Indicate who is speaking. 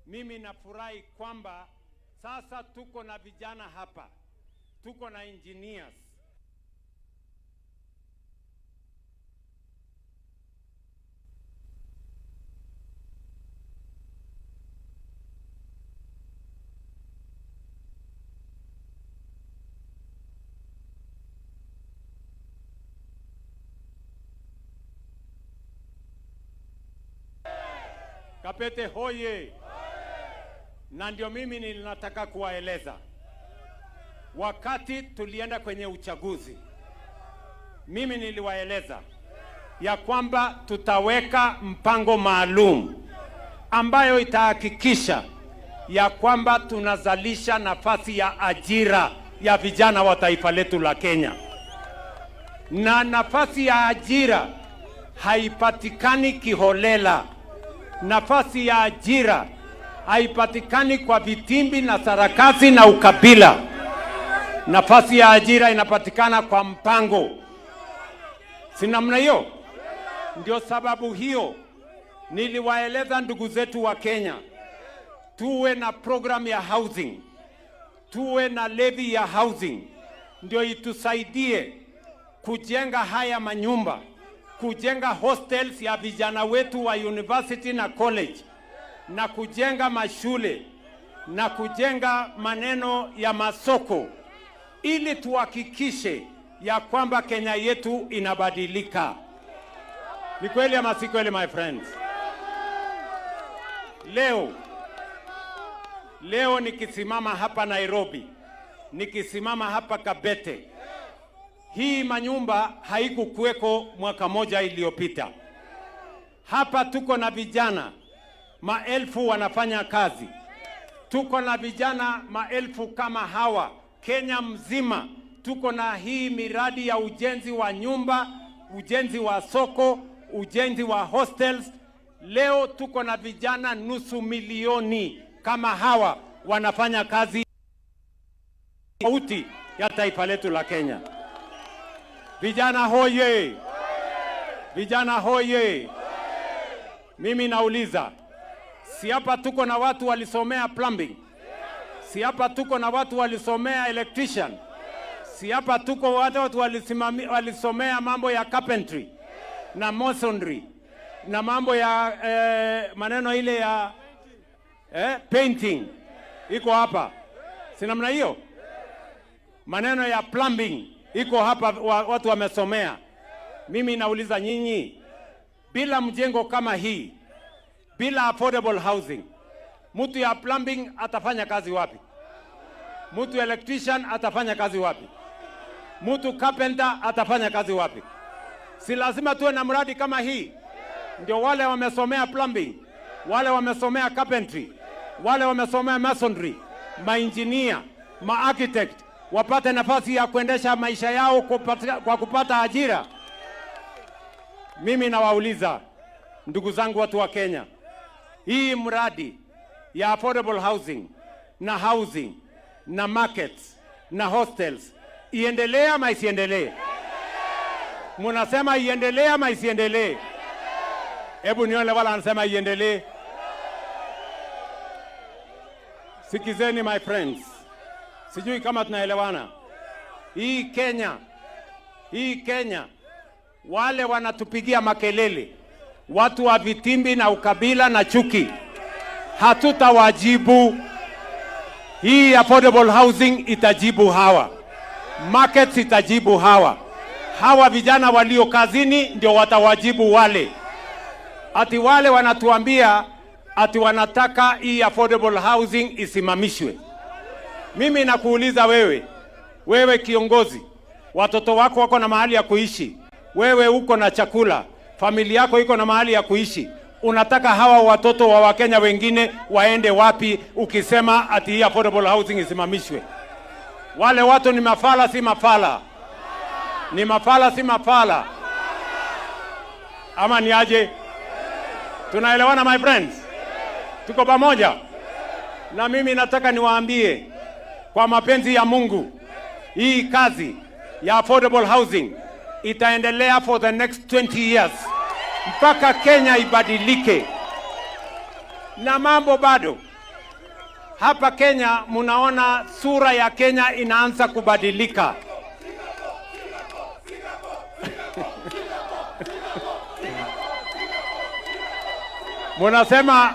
Speaker 1: Mimi nafurahi kwamba sasa tuko na vijana hapa, tuko na engineers, Kapete hoye! Na ndio mimi ninataka kuwaeleza, wakati tulienda kwenye uchaguzi, mimi niliwaeleza ya kwamba tutaweka mpango maalum ambayo itahakikisha ya kwamba tunazalisha nafasi ya ajira ya vijana wa taifa letu la Kenya. Na nafasi ya ajira haipatikani kiholela. Nafasi ya ajira haipatikani kwa vitimbi na sarakasi na ukabila. Nafasi ya ajira inapatikana kwa mpango. Si namna hiyo? Ndio sababu hiyo niliwaeleza ndugu zetu wa Kenya, tuwe na program ya housing, tuwe na levy ya housing, ndio itusaidie kujenga haya manyumba, kujenga hostels ya vijana wetu wa university na college, na kujenga mashule, na kujenga maneno ya masoko, ili tuhakikishe ya kwamba Kenya yetu inabadilika. Ni kweli ama si kweli, my friends? Leo nikisimama hapa Nairobi, nikisimama hapa Kabete, hii manyumba haikukuweko mwaka moja iliyopita. Hapa tuko na vijana maelfu wanafanya kazi. Tuko na vijana maelfu kama hawa Kenya mzima. Tuko na hii miradi ya ujenzi wa nyumba, ujenzi wa soko, ujenzi wa hostels. Leo tuko na vijana 500,000 kama hawa wanafanya kazi sauti ya taifa letu la Kenya. Vijana hoye! Vijana hoye! Mimi nauliza, si hapa tuko na watu walisomea plumbing? Si hapa tuko na watu walisomea electrician? Si hapa tuko watu walisomea mambo ya carpentry na masonry na mambo ya maneno ile ya painting iko hapa? Si namna hiyo? Maneno ya plumbing iko hapa, watu wamesomea. Mimi nauliza nyinyi, bila mjengo kama hii, bila affordable housing, mtu ya plumbing atafanya kazi wapi? Mtu electrician atafanya kazi wapi? Mtu carpenter atafanya kazi wapi? Si lazima tuwe na mradi kama hii, ndio wale wamesomea plumbing, wale wamesomea carpentry, wale wamesomea masonry, maengineer, architect wapate nafasi ya kuendesha maisha yao kwa kupata ajira. Mimi nawauliza ndugu zangu watu wa Kenya, hii mradi ya affordable housing na markets na hostels iendelee ama isiendelee? Munasema iendelee ama isiendelee? Hebu nione wala anasema iendelee. Sikizeni my friends, sijui kama tunaelewana. Hii Kenya wale wanatupigia makelele, watu wa vitimbi na ukabila na chuki, hatutawajibu. Hii affordable housing itajibu hawa, markets itajibu hawa, hawa vijana walio kazini ndio watawajibu wale. Ati wale wanatuambia ati wanataka hii affordable housing isimamishwe. Mimi nakuuliza wewe kiongozi, watoto wako wako na mahali ya kuishi, wewe uko na chakula, familia yako iko na mahali ya kuishi, unataka hawa watoto wa Wakenya wengine waende wapi ukisema ati hii affordable housing isimamishwe? Wale watu ni mafala si mafala? Ni mafala si mafala? Ama ni aje? Tunaelewana my friends? Tuko pamoja? Na mimi nataka niwaambie, kwa mapenzi ya Mungu, hii kazi ya affordable housing itaendelea for the next 20 years mpaka Kenya ibadilike. Na mambo bado hapa Kenya munaona sura ya Kenya inaanza kubadilika. Munasema